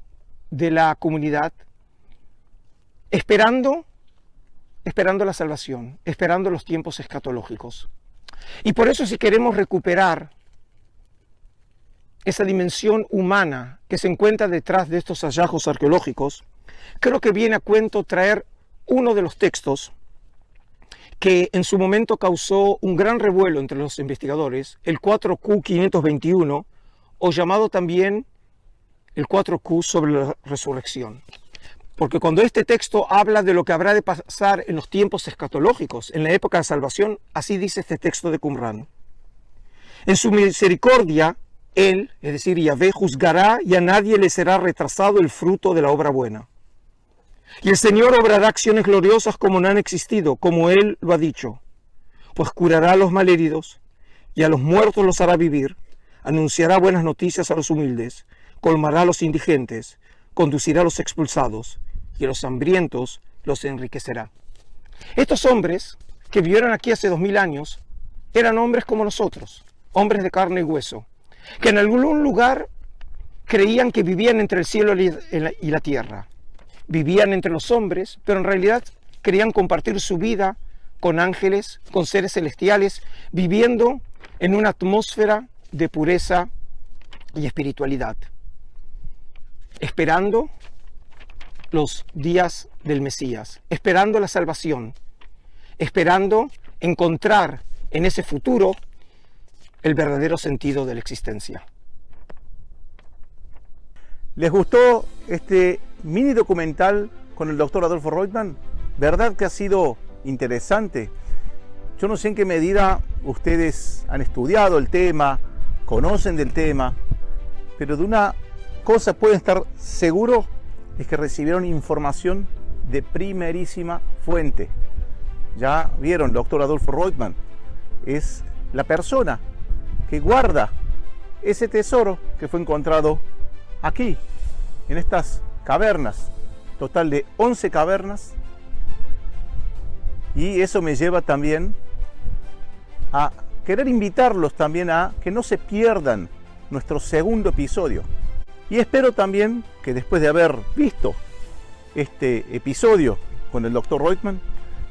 de la comunidad, esperando la salvación, esperando los tiempos escatológicos. Y por eso, si queremos recuperar esa dimensión humana que se encuentra detrás de estos hallazgos arqueológicos, creo que viene a cuento traer uno de los textos que en su momento causó un gran revuelo entre los investigadores, el 4Q521, o llamado también el 4Q sobre la resurrección. Porque cuando este texto habla de lo que habrá de pasar en los tiempos escatológicos, en la época de salvación, así dice este texto de Qumran. En su misericordia, Él, es decir, Yahvé, juzgará y a nadie le será retrasado el fruto de la obra buena. Y el Señor obrará acciones gloriosas como no han existido, como Él lo ha dicho. Pues curará a los malheridos y a los muertos los hará vivir, anunciará buenas noticias a los humildes, colmará a los indigentes, conducirá a los expulsados y a los hambrientos los enriquecerá. Estos hombres que vivieron aquí hace 2000 años eran hombres como nosotros, hombres de carne y hueso, que en algún lugar creían que vivían entre el cielo y la tierra. Vivían entre los hombres, pero en realidad querían compartir su vida con ángeles, con seres celestiales, viviendo en una atmósfera de pureza y espiritualidad, esperando los días del Mesías, esperando la salvación, esperando encontrar en ese futuro el verdadero sentido de la existencia. ¿Les gustó este mini documental con el doctor Adolfo Reutemann? ¿Verdad que ha sido interesante? Yo no sé en qué medida ustedes han estudiado el tema, conocen del tema, pero de una cosa pueden estar seguros, es que recibieron información de primerísima fuente. Ya vieron, el doctor Adolfo Reutemann es la persona que guarda ese tesoro que fue encontrado aquí, en estas cavernas, total de 11 cavernas, y eso me lleva también a querer invitarlos también a que no se pierdan nuestro segundo episodio. Y espero también que después de haber visto este episodio con el doctor Reutemann,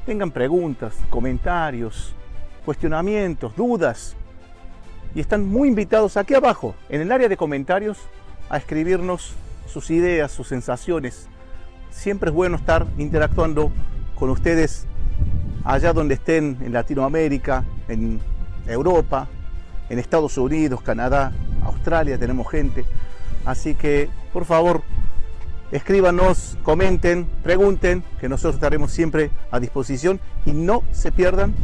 tengan preguntas, comentarios, cuestionamientos, dudas, y están muy invitados aquí abajo, en el área de comentarios, a escribirnos sus ideas, sus sensaciones. Siempre es bueno estar interactuando con ustedes allá donde estén, en Latinoamérica, en Europa, en Estados Unidos, Canadá, Australia, tenemos gente. Así que, por favor, escríbanos, comenten, pregunten, que nosotros estaremos siempre a disposición. Y no se pierdan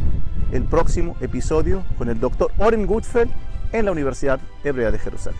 el próximo episodio con el doctor Oren Gutfeld en la Universidad Hebrea de Jerusalén.